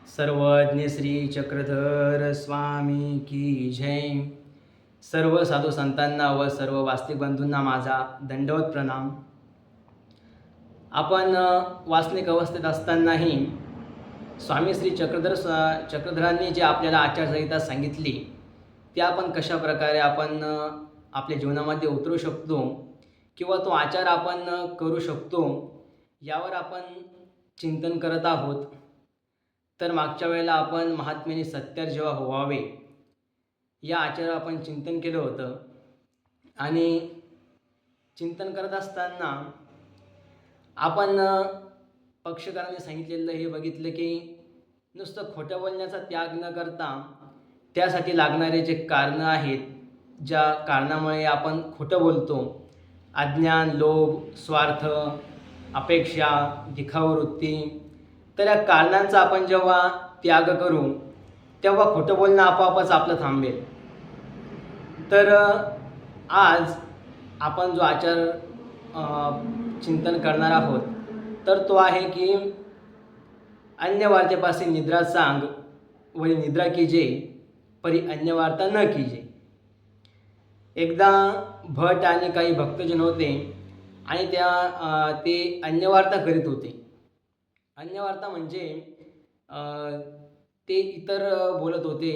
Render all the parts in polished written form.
सर्वज्ञ श्री चक्रधर स्वामी की जय. सर्व साधू संतांना व सर्व वास्तविक बंधूंना माझा दंडवत प्रणाम. आपण वासनिक अवस्थेत असतानाही स्वामी श्री चक्रधरांनी जे आपल्याला आचारसंहिता सांगितली ते आपण कशा प्रकारे आपण आपल्या जीवनामध्ये उतरू शकतो किंवा तो आचार आपण करू शकतो यावर आपण चिंतन करत आहोत. तर मागच्या वेळेला आपण महात्म्याने सत्तर जेव्हा व्हावे या आचारावर आपण चिंतन केलं होतं. आणि चिंतन करत असताना आपण पक्षकारांनी सांगितलेलं हे बघितलं की नुसतं खोटं बोलण्याचा त्याग न करता त्यासाठी लागणारे जे कारणं आहेत, ज्या कारणामुळे आपण खोटं बोलतो, अज्ञान, लोभ, स्वार्थ, अपेक्षा, दिखाववृत्ती, तर या कारणांचा आपण जेव्हा त्याग करू तेव्हा खोटं बोलणं आपोआपच आपलं थांबेल. तर आज आपण जो आचार चिंतन करणार आहोत तर तो आहे की अन्य वार्तेपासे निद्रा सांग वरी निद्रा कीजे परी अन्य वार्ता न कीजे. एकदा भट आणि काही भक्तजन होते आणि ते अन्यवार्ता करीत होते. अन्यवार्ता म्हणजे ते इतर बोलत होते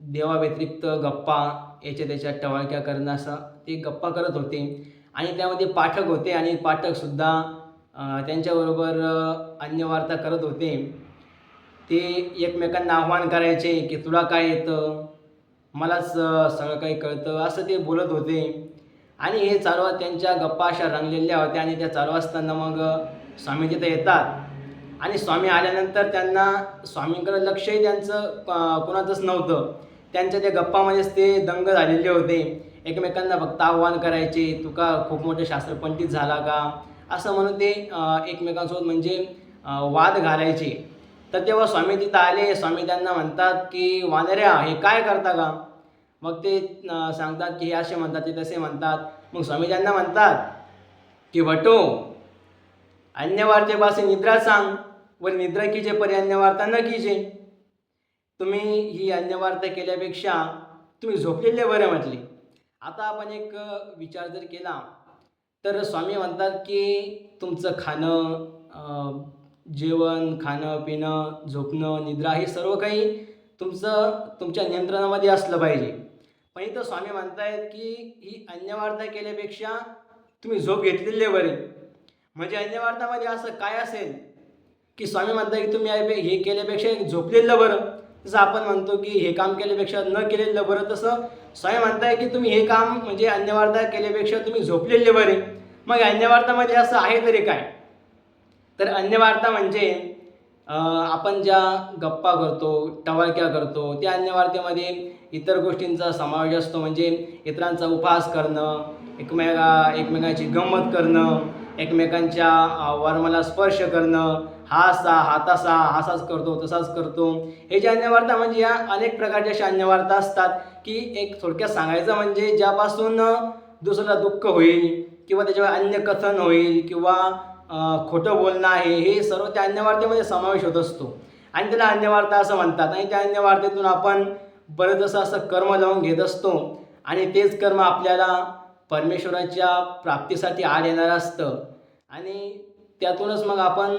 देवाव्यतिरिक्त गप्पा, याच्या त्याच्या टवाळक्या करणं, असं ते गप्पा करत होते. आणि त्यामध्ये पाठक होते आणि पाठकसुद्धा त्यांच्याबरोबर अन्यवार्ता करत होते. ते एकमेकांना आव्हान करायचे की तुला काय येतं, मलाच सगळं काही कळतं, असं ते बोलत होते. आणि हे चालू त्यांच्या गप्पा अशा रंगलेल्या होत्या. आणि त्या चालू असताना मग स्वामी तिथं येतात. आणि स्वामी आल्यानंतर त्यांना स्वामींकडे लक्षही त्यांचं कोणाचंच नव्हतं. त्यांच्या त्या गप्पामध्येच ते दंग झालेले होते. एकमेकांना फक्त आव्हान करायचे, तू का खूप मोठे शास्त्रपंडित झाला का, असं म्हणून ते एकमेकांसोबत म्हणजे वाद घालायचे. तर तेव्हा स्वामी तिथं आले. स्वामी त्यांना म्हणतात की वानऱ्या, हे काय करता का. मग ते सांगतात की हे असे म्हणतात, ते तसे म्हणतात. मग स्वामी त्यांना म्हणतात की भटो, अन्यवार्तेपासे निद्रा सांग व निद्रा कीजे परी अन्यवार्ता न कीजे. तुम्ही ही अन्यवार्ता केल्यापेक्षा तुम्ही झोपलेले बरे म्हटले. आता आपण एक विचार जर केला तर स्वामी म्हणतात की तुमचं खाणं, जेवण, खाणं पिणं, झोपणं, निद्रा हे सर्व काही तुमच्या नियंत्रणामध्ये असलं पाहिजे. पण इथं स्वामी म्हणतायत की ही अन्यवार्ता केल्यापेक्षा तुम्ही झोप घेतलेले बरे. म्हणजे अन्यवार्तामध्ये असं काय असेल की स्वामी म्हणतात की तुम्ही हे केल्यापेक्षा झोपलेलं बरं. जसं आपण म्हणतो की हे काम केल्यापेक्षा न केलेलं बरं, तसं स्वामी म्हणताय की तुम्ही हे काम म्हणजे अन्यवार्ता केल्यापेक्षा तुम्ही झोपलेले बरे. मग अन्यवार्तामध्ये असं आहे तरी काय. तर अन्यवार्ता म्हणजे आपण ज्या गप्पा करतो, टवाळक्या करतो, त्या अन्यवार्तेमध्ये इतर गोष्टींचा समावेश असतो. म्हणजे इतरांचा उपहास करणं, एकमेकांची गंमत करणं, एकमेकांच्या वर्माला स्पर्श करणं, हा असा हा तसा, असाच करतो तसाच करतो, हे जे अन्यवार्ता म्हणजे या अनेक प्रकारच्या अशा अन्यवार्ता असतात की एक थोडक्यात सांगायचं म्हणजे ज्यापासून दुसऱ्याला दुःख होईल किंवा त्याच्यावर अन्य कथन होईल किंवा खोटं बोलणं आहे, हे सर्व त्या अन्यवार्तेमध्ये समावेश होत असतो. आणि त्याला अन्यवार्ता असं म्हणतात. आणि त्या अन्यवार्तेतून आपण बरंच असं कर्म लावून घेत असतो. आणि तेच कर्म आपल्याला परमेश्वराच्या प्राप्तीसाठी आड येणारं असतं. आणि त्यातूनच मग आपण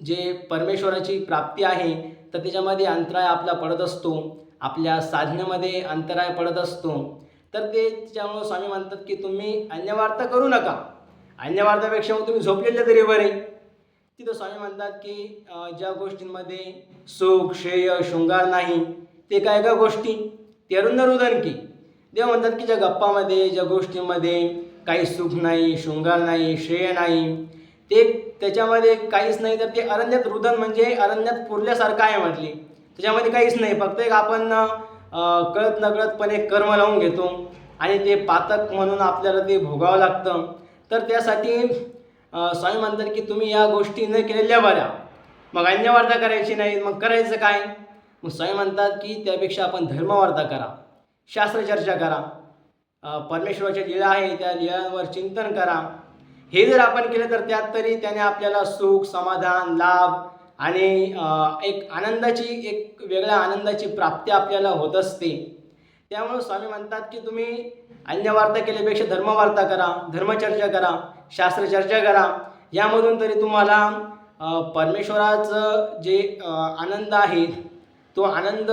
जे परमेश्वराची प्राप्ती आहे तर त्याच्यामध्ये अंतराय आपला पडत असतो, आपल्या साधनेमध्ये अंतराय पडत असतो. तर ते त्याच्यामुळं स्वामी म्हणतात की तुम्ही अन्यवार्ता करू नका. अन्यवार्तापेक्षा मग तुम्ही झोपलेले तरी बरे. तिथं स्वामी म्हणतात की ज्या गोष्टींमध्ये सुख, श्रेय, शृंगार नाही ते काय का गोष्टी तेरुंद रुदन की. देव म्हणतात की ज्या गप्पामध्ये, ज्या गोष्टींमध्ये काही सुख नाही, शृंगार नाही, श्रेय नाही, ते त्याच्यामध्ये काहीच नाही, तर ते अरण्यात रुदन म्हणजे अरण्यात पुरल्यासारखं आहे म्हटली. त्याच्यामध्ये काहीच नाही, फक्त एक आपण कळत नकळतपणे कर्म लावून घेतो आणि ते पातक म्हणून आपल्याला ते भोगावं लागतं. तर त्यासाठी स्वामी म्हणतात की तुम्ही या गोष्टी न केलेल्या बऱ्या. मग अन्यवार्ता करायची नाही, मग करायचं काय. मग स्वामी म्हणतात की त्यापेक्षा आपण धर्मवार्ता करा, शास्त्रचर्चा करा, परमेश्वराच्या लीला आहे त्या लीलांवर चिंतन करा. हे जर आपण केलं तर त्यात तरी त्याने आपल्याला सुख, समाधान, लाभ आणि एक आनंदाची एक वेगळ्या आनंदाची प्राप्ती आपल्याला होत असते. त्यामुळं स्वामी म्हणतात की तुम्ही अन्यवार्ता केल्यापेक्षा धर्मवार्ता करा, धर्मचर्चा करा, शास्त्रचर्चा करा. यामधून तरी तुम्हाला परमेश्वराचं जे आनंद आहे तो आनंद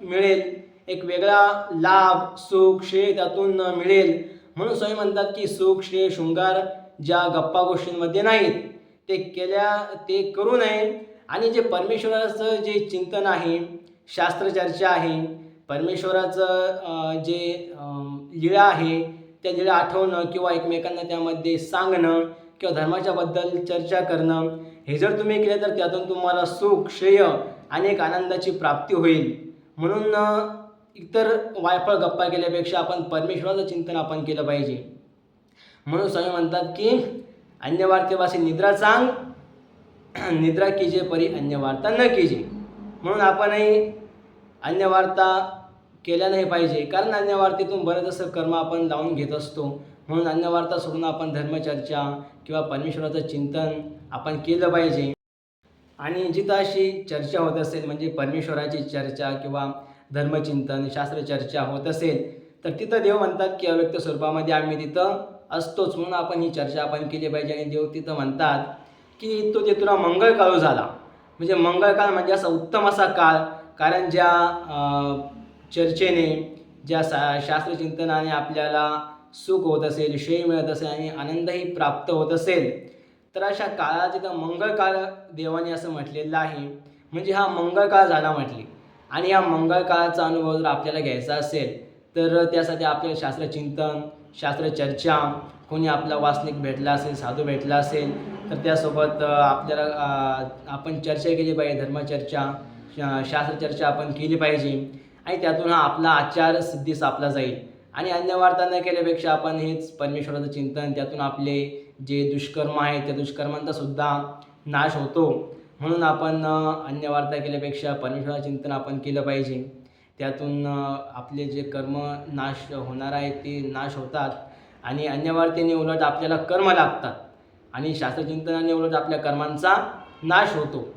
मिळेल, एक वेगळा लाभ, सुख, श्रेय त्यातून मिळेल. म्हणून स्वामी म्हणतात की सुख, श्रेय, शृंगार ज्या गप्पा गोष्टींमध्ये नाहीत ते करू नये. आणि जे परमेश्वराचं जे चिंतन आहे, शास्त्रचर्चा आहे, परमेश्वराचं जे लीळा आहे त्या लीळा आठवणं किंवा एकमेकांना त्यामध्ये सांगणं किंवा धर्माच्याबद्दल चर्चा करणं, हे जर तुम्ही केले तर त्यातून तुम्हाला सुख, श्रेय आणि एक आनंदाची प्राप्ती होईल. म्हणून इतर वायफळ गप्पा केल्यापेक्षा आपण परमेश्वराचं चिंतन आपण केलं पाहिजे. म्हणून स्वामी म्हणतात की अन्यवार्तेवासी निद्रा चांग, निद्रा कीजे परी अन्यवार्ता न कीजे. म्हणून आपणही अन्यवार्ता केल्या नाही पाहिजे, कारण अन्यवार्तेतून बरंच असं कर्म आपण लावून घेत असतो. म्हणून अन्यवार्ता सोडून आपण धर्मचर्चा किंवा परमेश्वराचं चिंतन आपण केलं पाहिजे. आणि जिथं अशी चर्चा होत असेल म्हणजे परमेश्वराची चर्चा किंवा धर्मचिंतन, शास्त्रचर्चा होत असेल तर तिथं देव म्हणतात की अव्यक्त स्वरूपामध्ये आम्ही तिथं असतोच. म्हणून आपण ही चर्चा आपण केली पाहिजे. आणि देव तिथं म्हणतात की तो ते तुला मंगळकाळ झाला. म्हणजे मंगळकाळ म्हणजे असा उत्तम असा काळ, कारण ज्या चर्चेने, ज्या शास्त्रचिंतनाने आपल्याला सुख होत असेल, श्रेय मिळत असेल आणि आनंदही प्राप्त होत असेल, तर अशा काळात तिथं मंगळकाळ देवाने असं म्हटलेलं आहे. म्हणजे हा मंगळकाळ झाला म्हटले. आणि या मंगळकाळाचा अनुभव जर आपल्याला घ्यायचा असेल तर त्यासाठी आपल्याला शास्त्रचिंतन, शास्त्रचर्चा, कोणी आपला वासनिक भेटला असेल, साधू भेटला असेल तर त्यासोबत आपल्याला आपण चर्चा केली पाहिजे, धर्मचर्चा, शास्त्रचर्चा आपण केली पाहिजे. आणि त्यातून हा आपला आचार सिद्धीस आपला जाईल. आणि अन्यवार्ता न केल्यापेक्षा आपण हेच परमेश्वराचं चिंतन, त्यातून आपले जे दुष्कर्म आहेत त्या दुष्कर्मांचा सुद्धा नाश होतो. म्हणून आपण अन्यवार्ता केल्यापेक्षा परमेश्वराचं चिंतन आपण केलं पाहिजे. त्यातून आपले जे कर्म नाश होणार आहेत ते नाश होतात. आणि अन्यवार्तेने उलट आपल्याला कर्म लागतात आणि शास्त्रचिंतनाने उलट आपल्या कर्मांचा नाश होतो.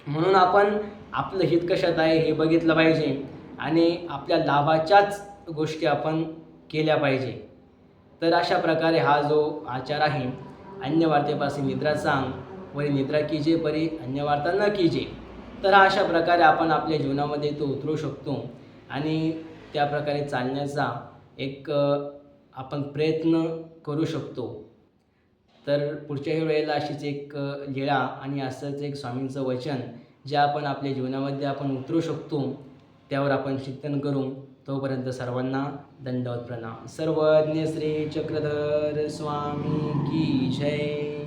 म्हणून आपण आपलं हित कशात आहे हे बघितलं पाहिजे आणि आपल्या लाभाच्याच गोष्टी आपण केल्या पाहिजे. तर अशा प्रकारे हा जो आचार आहे, अन्यवार्तेपासून निद्रा सांग वरी निद्रा कीजे परी अन्यवार्ता न कीजे, तर हा अशा प्रकारे आपण आपल्या जीवनामध्ये तो उतरू शकतो. आणि त्या प्रकारे चालण्याचा एक आपण प्रयत्न करू शकतो. तर पुढच्याही वेळेला अशीच एक लीळा आणि असंच एक स्वामींचं वचन जे आपण आपल्या जीवनामध्ये आपण उतरू शकतो त्यावर आपण चिंतन करू. तोपर्यंत सर्वांना दंडवत प्रणाम. सर्वज्ञ श्री चक्रधर स्वामी की जय.